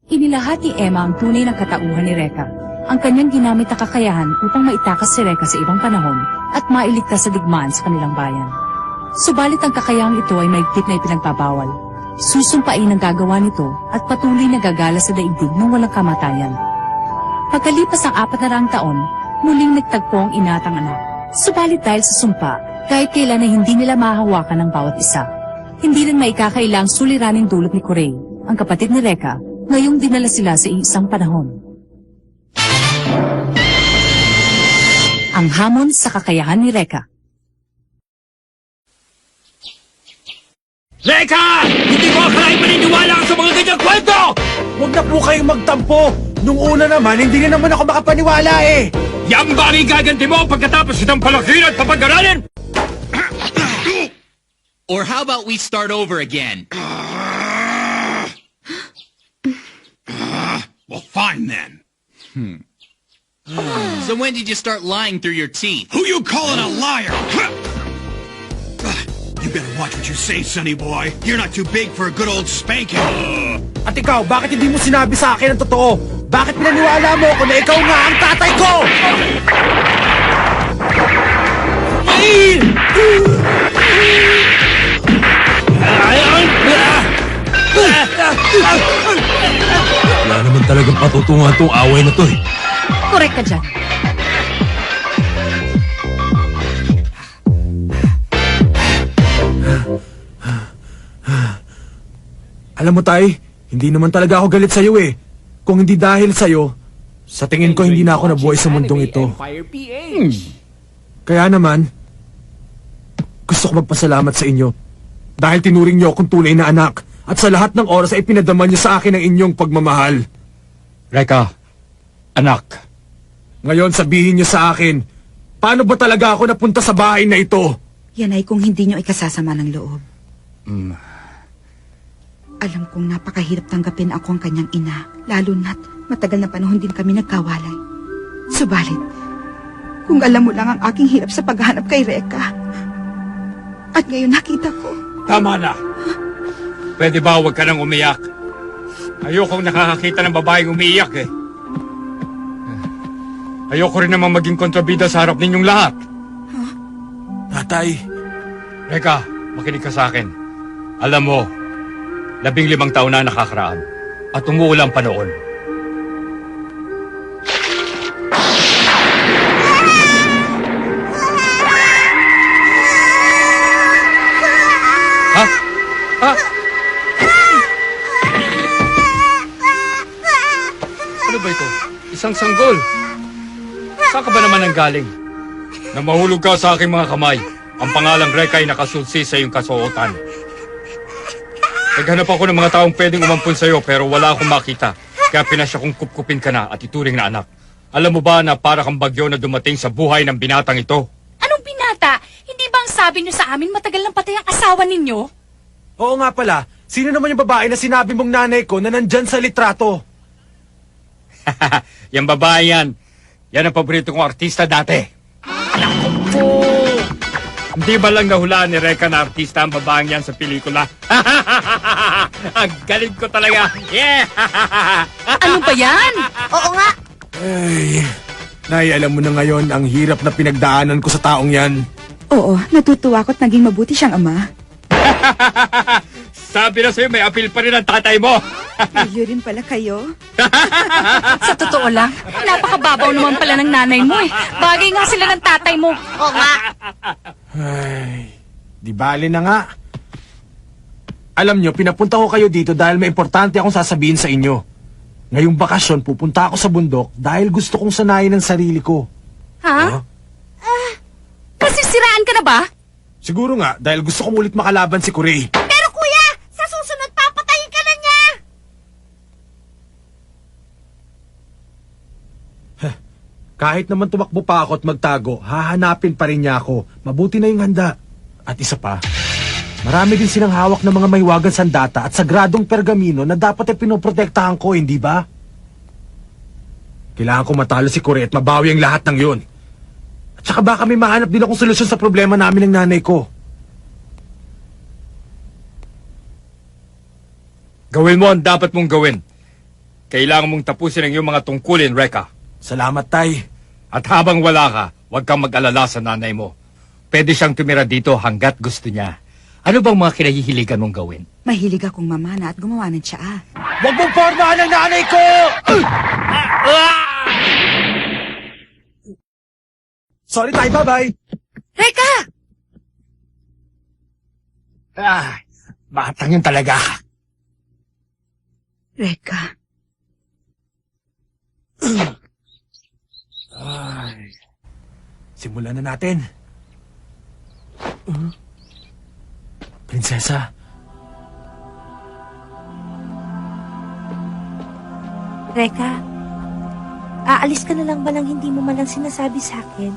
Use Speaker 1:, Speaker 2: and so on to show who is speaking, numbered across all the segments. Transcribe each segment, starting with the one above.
Speaker 1: Inilahat ni Emma ang tunay na katauhan ni Reka, ang kanyang ginamit na kakayahan upang maitakas si Reka sa ibang panahon at mailigtas sa digmaan sa kanilang bayan. Subalit ang kakayahang ito ay maigpit na ipinagbabawal. Susumpain ang gagawa nito at patuloy na gagala sa daigdig ng walang kamatayan. Pagkalipas ang 400 taon, muling nagtagpo ang ina at ang anak. Subalit dahil sa sumpa, kahit kailan ay hindi nila mahahawakan ng bawat isa. Hindi rin maikakailang suliraning dulot ni Corey, ang kapatid ni Reka, ngayong dinala sila sa isang panahon. Ang hamon sa kakayahan ni Reka.
Speaker 2: Reka! Hindi ko akalain maniniwala ka sa mga ganyang kwento!
Speaker 3: Huwag na po kayong magtampo! Nung una naman, hindi rin naman ako makapaniwala eh!
Speaker 2: Yan ba ang igaganti mo pagkatapos itang palakihan at papag-aralin?
Speaker 4: Or how about we start over again?
Speaker 2: Well, fine then.
Speaker 4: So when did you start lying through your teeth?
Speaker 2: Who you calling a liar? You better watch what you say, sonny boy. You're not too big for a good old spanking.
Speaker 3: At ikaw, bakit hindi mo sinabi sa akin ang totoo? Bakit pinaniwala mo ako na ikaw nga ang tatay ko?
Speaker 5: Wala naman talagang patutungan itong away na to eh.
Speaker 1: Korek ka dyan.
Speaker 3: Alam mo tay, hindi naman talaga ako galit sa'yo eh. Kung hindi dahil sa'yo, sa tingin ko hindi na ako nabuhay sa mundong ito. Kaya naman, gusto ko magpasalamat sa inyo. Dahil tinuring niyo akong tunay na anak. At sa lahat ng oras ay pinadama niyo sa akin ang inyong pagmamahal.
Speaker 5: Reka, anak.
Speaker 3: Ngayon sabihin niyo sa akin, paano ba talaga ako napunta sa bahay na ito?
Speaker 6: Yan ay kung hindi nyo ikasasama ng loob. Alam kong napakahirap tanggapin ako ang kanyang ina, lalo na't matagal na panahon din kami nagkawalay. Subalit, kung alam mo lang ang aking hirap sa paghahanap kay Reka, at ngayon nakita ko.
Speaker 2: Tama na. Pwede ba huwag ka nang umiyak? Ayokong nakakakita ng babaeng umiiyak eh. Ayoko rin naman maging kontrabida sa harap ninyong lahat.
Speaker 3: Tatay,
Speaker 2: Reka, makinig ka sa akin. Alam mo, 15 taon na nakakaraan at umuulang panahon. Ha? Ha? Ano ba ito? Isang sanggol. Saan ka ba naman nanggaling? Na mahulog ka sa aking mga kamay. Ang pangalang Reka ay nakasulsi sa iyong kasuotan. Naghanap ako ng mga taong pwedeng umampun sa iyo pero wala akong makita. Kaya pinasya kong kupkupin ka na at ituring na anak. Alam mo ba na para kang bagyo na dumating sa buhay ng binatang ito?
Speaker 1: Anong binata? Hindi ba ang sabi niyo sa amin matagal nang patay ang asawa ninyo?
Speaker 3: oo nga pala, sino naman yung babae na sinabi mong nanay ko na nandyan sa litrato?
Speaker 2: Yan babae yan. Yan ang paborito kong artista dati. Naku po! Hindi ba lang nahulaan ni Reka na artista ang babaeng yan sa pelikula? Ang galing ko talaga. Yeah!
Speaker 1: Ano ba yan?
Speaker 6: Oo nga,
Speaker 3: Ay, Nay, alam mo na ngayon ang hirap na pinagdaanan ko sa taong yan.
Speaker 6: Oo, natutuwa ko't naging mabuti siyang ama.
Speaker 2: Sabi na sa'yo, may apil pa rin ang tatay mo.
Speaker 6: Kayo rin pala kayo.
Speaker 1: Sa totoo lang, napakababaw naman pala ng nanay mo eh. Bagay nga sila ng tatay mo.
Speaker 7: Oo nga.
Speaker 3: Ay, di bali na nga. Alam nyo, pinapunta ko kayo dito dahil may importante akong sasabihin sa inyo. Ngayong bakasyon, pupunta ako sa bundok dahil gusto kong sanayin ang sarili ko.
Speaker 1: Ha? Kasi siraan ka na ba?
Speaker 3: Siguro nga, dahil gusto kong ulit makalaban si Kuray.
Speaker 7: Pero kuya, sa susunod papatayin ka na niya.
Speaker 3: Kahit naman tumakbo pa ako at magtago, hahanapin pa rin niya ako. Mabuti na yung handa. At isa pa, marami din silang hawak ng mga mahiwagang sandata at sagradong pergamino na dapat ay pinoprotektahan ko, hindi ba? Kailangan ko matalo si Kuray at mabawi ang lahat ng yun. At saka baka may mahanap din akong solusyon sa problema namin ng nanay ko.
Speaker 2: Gawin mo ang dapat mong gawin. Kailangan mong tapusin ang iyong mga tungkulin, Reka.
Speaker 3: Salamat, Tay.
Speaker 2: At habang wala ka, huwag kang mag-alala sa nanay mo. Pwede siyang tumira dito hanggat gusto niya. Ano bang mga kinahihiligan mong gawin?
Speaker 6: Mahilig akong mamana at gumawa ng tsaa.
Speaker 3: Huwag mong pormahan ang nanay ko! Sorry, Tay. Bye-bye.
Speaker 1: Reka!
Speaker 3: Batang yun talaga.
Speaker 6: Reka,
Speaker 3: Simulan na natin. Prinsesa,
Speaker 7: Reka, aalis ka na lang ba nang hindi mo man lang sinasabi sa akin?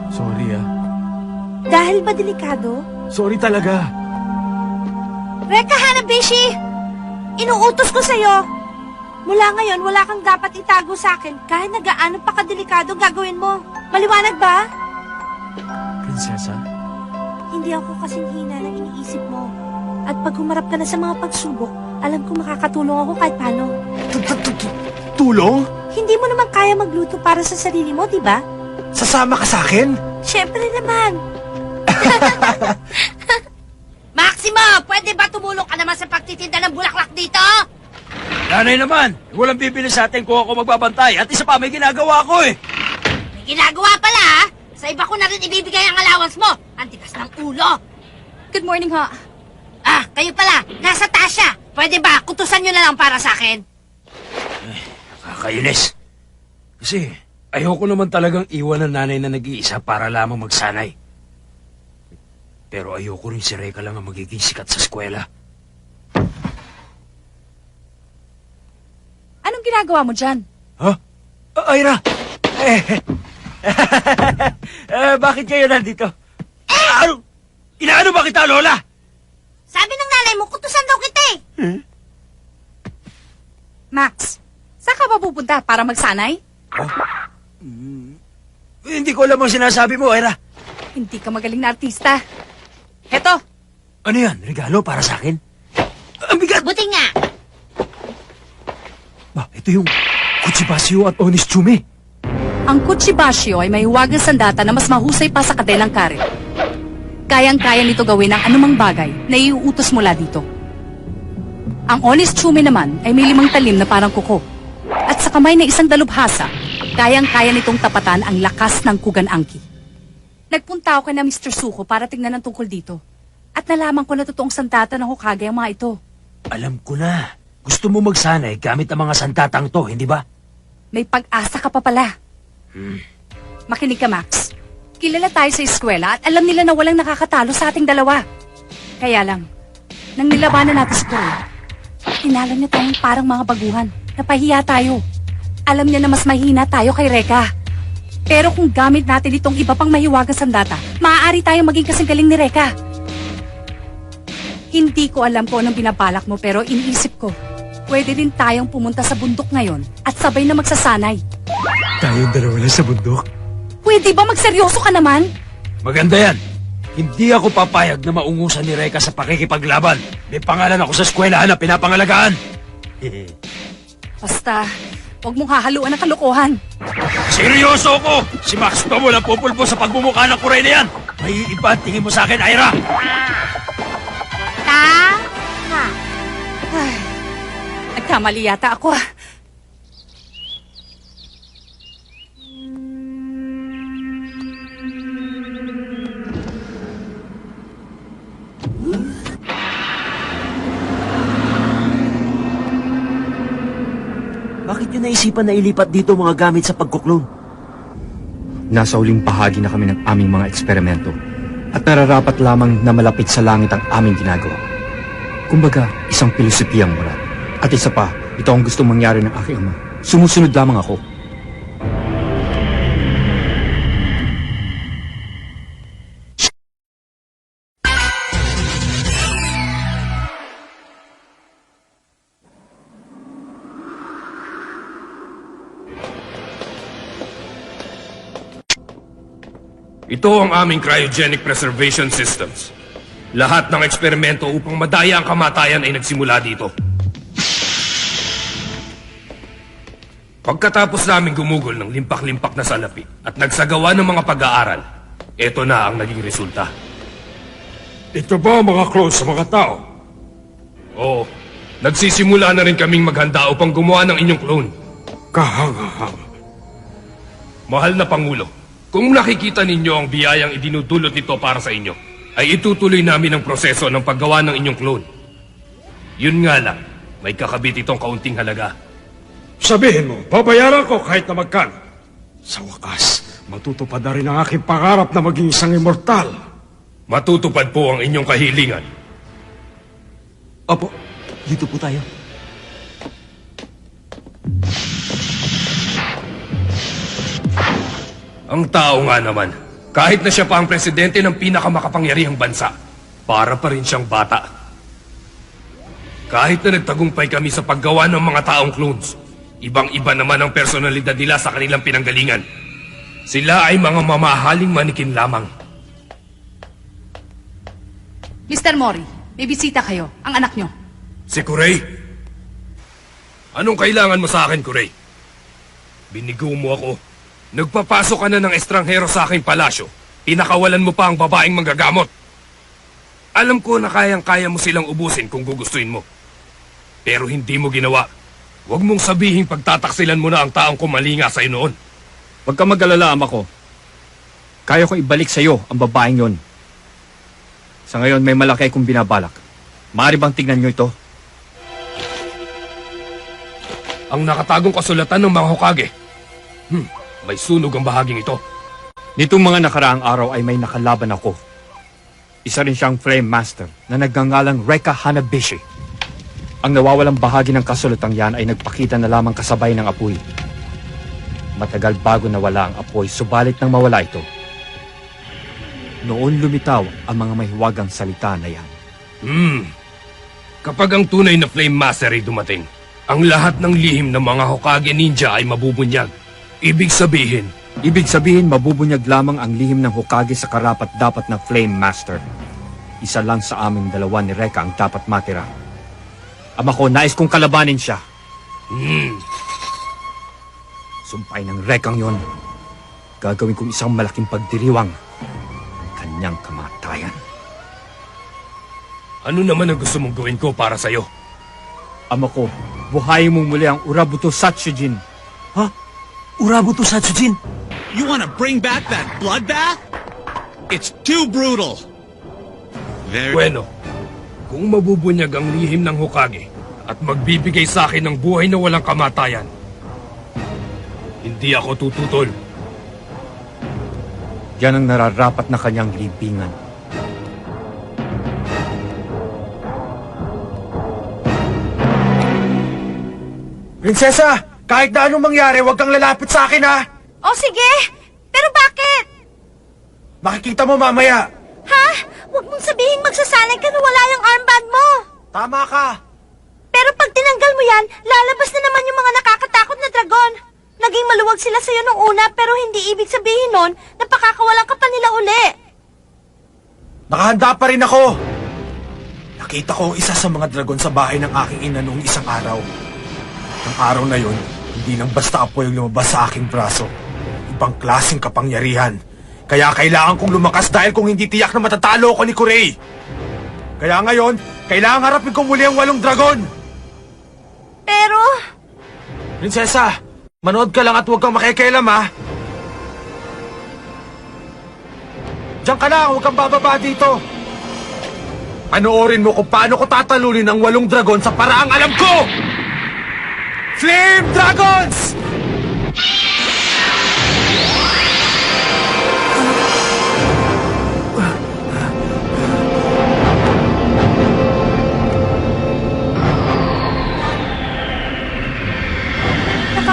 Speaker 3: sorry
Speaker 7: Dahil ba delikado?
Speaker 3: Sorry talaga.
Speaker 7: Reka Hanabishi! Inuutos ko sa'yo! Mula ngayon, wala kang dapat itago sa akin kahit na gaano pa kadelikado gagawin mo. Maliwanag ba?
Speaker 3: Prinsesa?
Speaker 7: Hindi ako kasing hina ng iniisip mo. At pag humarap ka na sa mga pagsubok, alam ko makakatulong ako kahit paano.
Speaker 3: Tulong?
Speaker 7: Hindi mo naman kaya magluto para sa sarili mo, di ba?
Speaker 3: Sasama ka sa akin?
Speaker 7: Siyempre naman. Maximo, pwede ba tumulong ka naman sa pagtitinda ng bulaklak dito?
Speaker 5: Nanay naman, walang bibili sa atin kung ako magbabantay. At isa pa, may ginagawa ko eh.
Speaker 7: May ginagawa pala, ha? Sa iba ko na rin ibibigay ang allowance mo. Ang tigas ng ulo.
Speaker 1: Good morning, ha?
Speaker 7: Ah, kayo pala, nasa Tasha. Pwede ba, kutusan nyo na lang para sa akin?
Speaker 5: Kakainis. Kasi ayoko naman talagang iwan ng nanay na nag-iisa para lamang magsanay. Pero ayoko rin si Reka lang ang magiging sikat sa eskwela.
Speaker 1: Anong ginagawa mo dyan?
Speaker 5: Ha? Ira! Bakit kayo nandito? Ano? Inaano ba kita, Lola?
Speaker 7: Sabi ng nanay mo, kutusan daw kita eh.
Speaker 1: Max, saan ka ba pupunta para magsanay?
Speaker 5: Hindi ko alam ang sinasabi mo, Ira.
Speaker 1: Hindi ka magaling na artista. Heto,
Speaker 5: Ano yan? Regalo para sa akin? Ang bigat!
Speaker 7: Buti nga.
Speaker 3: Ito yung Kuchibasyo at Onis Chume.
Speaker 1: ang Kuchibasyo ay may huwagang sandata na mas mahusay pa sa kadelang karet. Kayang-kaya nito gawin ang anumang bagay na iuutos mula dito. Ang Honest Chume naman ay may 5 talim na parang kuko. At sa kamay na isang dalubhasa, kayang-kaya nitong tapatan ang lakas ng Kugan Angki. Nagpunta ako kay na Mr. Suko para tingnan ang tungkol dito. At nalaman ko na totoong sandata ng Hokage ang mga ito.
Speaker 5: Alam ko na. Gusto mo magsanay gamit ang mga santatang to, hindi ba?
Speaker 1: May pag-asa ka pa pala. Makinig ka, Max. Kilala tayo sa eskwela at alam nila na walang nakakatalo sa ating dalawa. Kaya lang, nang nilabanan natin si Kuray, tinalo niya tayong parang mga baguhan. Napahiya tayo. Alam niya na mas mahina tayo kay Reka. Pero kung gamit natin itong iba pang mahiwagang sandata, maaari tayong maging kasing galing ni Reka. Hindi ko alam kung anong binabalak mo pero iniisip ko, pwede din tayong pumunta sa bundok ngayon at sabay na magsasanay.
Speaker 3: Tayong dalawa lang sa bundok.
Speaker 1: Pwede ba magseryoso ka naman?
Speaker 5: Maganda yan. Hindi ako papayag na maungusan ni Reka sa pakikipaglaban. May pangalan ako sa eskwelahan na pinapangalagaan.
Speaker 1: Basta, huwag mong hahaluan ng kalokohan.
Speaker 5: Seryoso ako! Si Max pa walang pupulpo sa pagbumuka ng kuray na yan. May iba ang tingin mo sa akin, Ira.
Speaker 7: Tama.
Speaker 1: Nagkamali yata ako ah.
Speaker 8: Bakit nyo naisipan na ilipat dito mga gamit sa pagkuklon?
Speaker 9: Nasa uling bahagi na kami ng aming mga eksperimento at nararapat lamang na malapit sa langit ang aming ginagawa. Kumbaga, isang pilosopiyang murat. At isa pa, ito ang gustong mangyari ng aking ama. Sumusunod lamang ako.
Speaker 10: Ito ang aming cryogenic preservation systems. Lahat ng eksperimento upang madaya ang kamatayan ay nagsimula dito. Pagkatapos namin gumugol ng limpak-limpak na salapi at nagsagawa ng mga pag-aaral, ito na ang naging resulta.
Speaker 2: Ito ba ang mga clones sa mga tao?
Speaker 10: Oo, nagsisimula na rin kaming maghanda upang gumawa ng inyong clone.
Speaker 2: Kahanga-hanga.
Speaker 10: Mahal na Pangulo, kung nakikita ninyo ang biyayang idinudulot nito para sa inyo, ay itutuloy namin ang proseso ng paggawa ng inyong clone. Yun nga lang, may kakabit itong kaunting halaga.
Speaker 2: Sabihin mo, babayaran ko kahit na magkano. Sa wakas, matutupad na rin ang aking pangarap na maging isang immortal.
Speaker 10: Matutupad po ang inyong kahilingan.
Speaker 8: Opo, dito po tayo.
Speaker 10: Ang tao nga naman, kahit na siya pa ang presidente ng pinakamakapangyarihang bansa, para pa rin siyang bata. Kahit na nagtagumpay kami sa paggawa ng mga taong clones, ibang-iba naman ang personalidad nila sa kanilang pinanggalingan. Sila ay mga mamahaling manikin lamang.
Speaker 1: Mr. Mori, may bisita kayo, ang anak nyo.
Speaker 10: Si Kuray? Anong kailangan mo sa akin, Kuray? Binigo mo ako. Nagpapasok ka na ng estranghero sa aking palasyo. Pinakawalan mo pa ang babaeng manggagamot. Alam ko na kayang-kaya mo silang ubusin kung gugustuhin mo. Pero hindi mo ginawa. Huwag mong sabihin pagtataksilan mo na ang taong kumalinga sa iyo noon.
Speaker 9: Huwag ka mag-alala, ama ko. Kaya kong ibalik sa iyo ang babaeng yon. Sa ngayon, may malaki akong binabalak. Maaari bang tignan niyo ito?
Speaker 10: Ang nakatagong kasulatan ng mga Hokage. May sunog ang bahaging ito.
Speaker 9: Nitong mga nakaraang araw ay may nakalaban ako. Isa rin siyang Flame Master na nagngangalang Reka Hanabishi. Ang nawawalang bahagi ng kasulatang yan ay nagpakita na lamang kasabay ng apoy. Matagal bago nawala ang apoy, subalit nang mawala ito. Noon lumitaw ang mga mahiwagang salita na yan.
Speaker 10: Kapag ang tunay na Flame Master ay dumating, ang lahat ng lihim ng mga Hokage ninja ay mabubunyag. Ibig sabihin,
Speaker 9: mabubunyag lamang ang lihim ng Hokage sa karapat-dapat na Flame Master. Isa lang sa aming dalawa ni Reka ang dapat matira. Ama ko, nais kong kalabanin siya. Sumpay ng Rekang yon. Gagawin kong isang malaking pagdiriwang ng kanyang kamatayan.
Speaker 10: Ano naman ang gusto mong gawin ko para sa'yo?
Speaker 9: Ama ko, buhayin mong muli ang Urabuto Satsujin.
Speaker 8: Ha? Urabuto Satsujin?
Speaker 4: You want to bring back that bloodbath? It's too brutal.
Speaker 10: Bueno, kung mabubunyag ang lihim ng Hokage at magbibigay sa akin ng buhay na walang kamatayan, hindi ako tututol.
Speaker 9: Yan ang nararapat na kanyang libingan.
Speaker 3: Prinsesa, kahit na anong mangyari, huwag kang lalapit sa akin, ha?
Speaker 7: O sige, pero bakit?
Speaker 3: Makikita mo mamaya.
Speaker 7: Ha? Huwag mong sabihin magsasanay ka na wala yung armband mo.
Speaker 3: Tama ka.
Speaker 7: Pero pag tinanggal mo yan, lalabas na naman yung mga nakakatakot na dragon. Naging maluwag sila sa'yo nung una, pero hindi ibig sabihin nun na pakakawalan ka pa nila uli.
Speaker 3: Nakahanda pa rin ako! Nakita ko ang isa sa mga dragon sa bahay ng aking ina noong isang araw. Ang araw na yon, hindi nang basta apoy ang lumabas sa aking braso. Ibang klaseng kapangyarihan. Kaya kailangan kong lumakas dahil kung hindi tiyak na matatalo ko ni Kurei. Kaya ngayon, kailangan harapin ko muli ang 8 dragon!
Speaker 7: Pero,
Speaker 3: Prinsesa, manood ka lang at huwag kang makikialam, ha? Diyan ka lang, huwag kang bababa dito. Panoorin mo kung paano ko tatalunin ang 8 dragon sa paraang alam ko! Flame Dragons!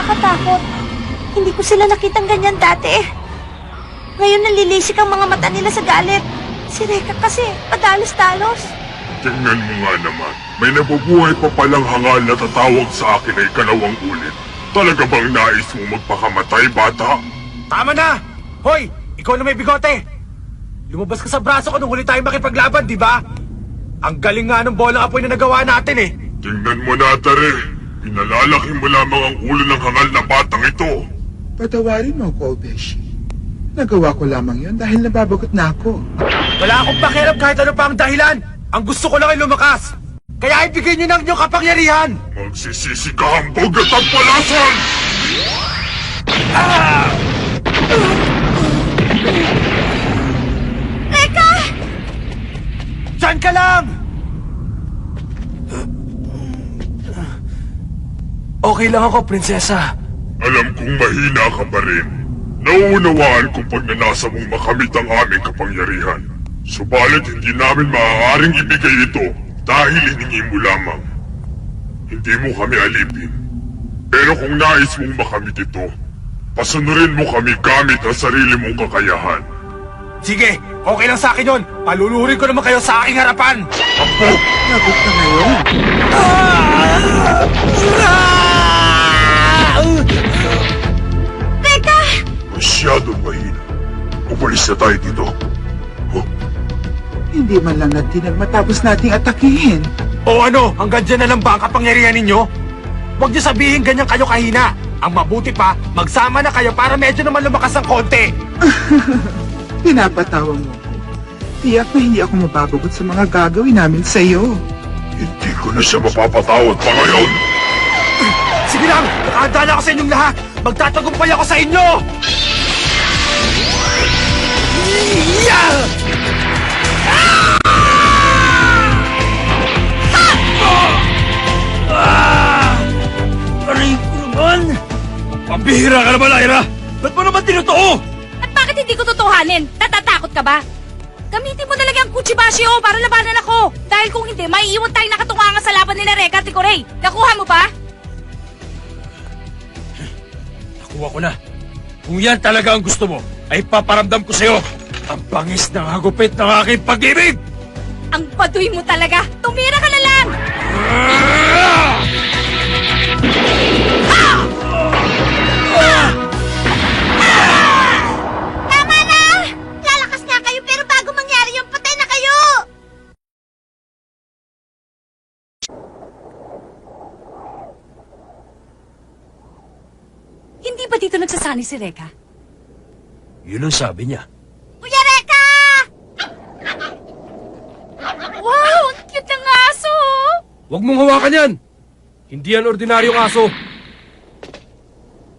Speaker 7: nakakatakot. Hindi ko sila nakitang ganyan dati. Ngayon nalilisik ang mga mata nila sa galit. Si Reka kasi, padalos-dalos.
Speaker 11: Tingnan mo nga naman, may nabubuhay pa palang hangal na tatawag sa akin ay ikalawang ulit. Talaga bang nais mo magpakamatay, bata?
Speaker 3: Tama na! Hoy, ikaw na may bigote! Lumabas ka sa braso ko nung huli tayo makipaglaban, di ba? Ang galing nga ng bolang apoy na nagawa natin eh.
Speaker 11: Tingnan mo na, Tare. Pinalalaki mo lamang ang ulo ng hangal na batang ito.
Speaker 12: Patawarin mo ako, Beshi. Nagawa ko lamang yon dahil nababagot na ako.
Speaker 3: Wala akong pakialam kahit ano pa ang dahilan. Ang gusto ko lang ay lumakas. Kaya ibigay niyo ng inyong kapangyarihan.
Speaker 11: Magsisisi ka hambog at pagpalasan!
Speaker 7: Reka!
Speaker 3: Diyan ka lang! Okay lang ako, prinsesa.
Speaker 11: Alam kong mahina ka pa rin. Nauunawaan kung pagnanasa mong makamit ang aming kapangyarihan. Subalit hindi namin maaaring ibigay ito dahil hiningi mo lamang. Hindi mo kami alipin. Pero kung nais mong makamit ito, pasunurin mo kami gamit ang sarili mong kakayahan.
Speaker 3: Sige, okay lang sa akin yun. Paluluhurin ko naman kayo sa aking harapan.
Speaker 11: Apo!
Speaker 12: Lagot ka ngayon.
Speaker 7: Reka!
Speaker 11: Masyadong mahina. Umalis na tayo dito.
Speaker 12: Hindi man lang natin matapos nating atakihin.
Speaker 3: O ano, hanggang dyan na lang ba ang kapangyarihan ninyo? Huwag niyo sabihin ganyan kayo kahina. Ang mabuti pa, magsama na kayo para medyo naman lumakas ang konti.
Speaker 12: Pinapatawa mo ako. Tiyak na hindi ako mababagot sa mga gagawin namin sa iyo.
Speaker 11: Hindi ko na siya mapapatawad pa ngayon.
Speaker 3: Sige lang, nakahanda na ako sa inyong lahat. Magtatagumpay ako sa inyo! Yeah!
Speaker 5: Aray ko naman!
Speaker 10: Pambihira ka naman, Lyra!
Speaker 5: Ba't mo naman tinutuo?
Speaker 7: At bakit hindi ko tutuhanin? Natatakot ka ba? Gamitin mo na lang ang Kuchibashi para labanan ako. Dahil kung hindi, maiiwan tayong nakatunganga sa laban nila Reka at Kurei. Nakuha mo ba?
Speaker 5: Nakuha ko na. Kung yan talaga ang gusto mo, ay paparamdam ko sa'yo ang bangis ng hagupit ng aking pag-ibig!
Speaker 7: Ang baduy mo talaga. Tumira ka na lang! Tama na! Lalakas nga kayo pero bago mangyari yung patay na kayo! Hindi ba dito nagsasani si Reka?
Speaker 5: Yun ang sabi niya.
Speaker 7: Kuya Reka! Wow! Ang cute ng aso!
Speaker 10: Huwag mong hawakan yan! Hindi yan ordinaryong aso.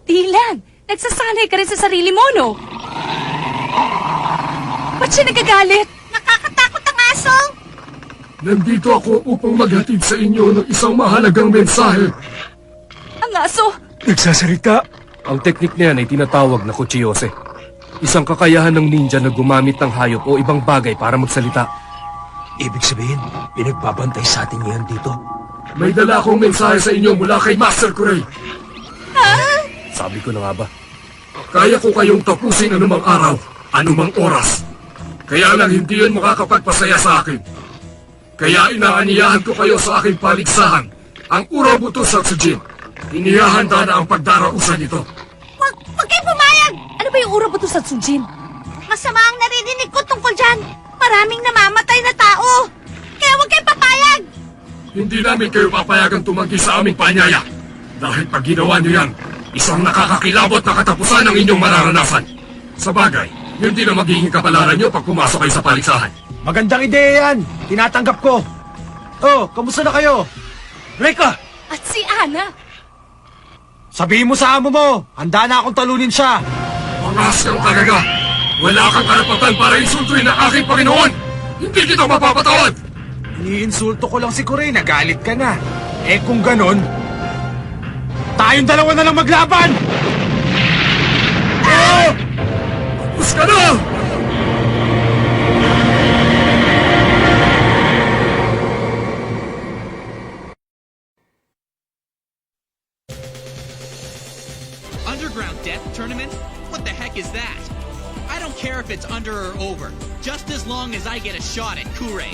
Speaker 7: Dylan, nagsasanay ka rin sa sarili mo, no? Ba't siya nagagalit? Nakakatakot ang aso!
Speaker 11: Nandito ako upang maghatid sa inyo ng isang mahalagang mensahe.
Speaker 7: Ang aso!
Speaker 10: Nagsasalita? Ang teknik niyan ay tinatawag na Kuchiyose. Isang kakayahan ng ninja na gumamit ng hayop o ibang bagay para magsalita.
Speaker 5: Ibig sabihin, pinagbabantay sa atin ngayon dito.
Speaker 11: May dala akong mensahe sa inyo mula kay Master Kurei.
Speaker 10: Sabi ko na nga ba?
Speaker 11: Kaya ko kayong tapusin anumang araw, anumang oras. Kaya lang hindi yun makakapagpasaya sa akin. Kaya inaaniyahan ko kayo sa aking paligsahan, ang Urabuto Satsujin. Inihahanda na ang pagdarausan nito.
Speaker 1: Ano ba yung Urabuto Satsujin?
Speaker 7: Masama ang naririnig ko tungkol dyan. Maraming namamatay na tao. Kaya huwag kayong papayag.
Speaker 10: Hindi namin kayo papayagang tumanggi sa aming paanyaya. Dahil pag ginawa niyo yan, isang nakakakilabot na katapusan ang inyong mararanasan. Sa bagay, yun din ang magiging kapalaran niyo pag pumasok kayo sa paligsahan.
Speaker 3: Magandang ideya yan. Tinatanggap ko. Oh, kamusta na kayo?
Speaker 5: Reka!
Speaker 1: At si Ana?
Speaker 3: Sabihin mo sa amo mo, handa na akong talunin siya.
Speaker 10: Mangas kang talaga. Wala kang karapatan para insultuin ang aking Panginoon. Hindi kita mapapatawad.
Speaker 3: Iniinsulto ko lang si Kuray, nagalit ka na. Eh kung ganon, tayong dalawa na lang maglaban!
Speaker 10: Tapos ka na!
Speaker 4: Underground Death Tournament? What the heck is that? I don't care if it's under or over, just as long as I get a shot at Kure.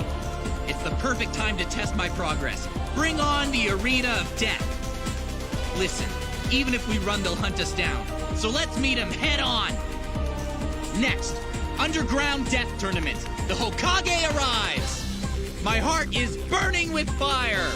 Speaker 4: It's the perfect time to test my progress. Bring on the Arena of Death. Listen, even if we run, they'll hunt us down. So let's meet them head on. Next, Underground Death Tournament. The Hokage arrives. My heart is burning with fire.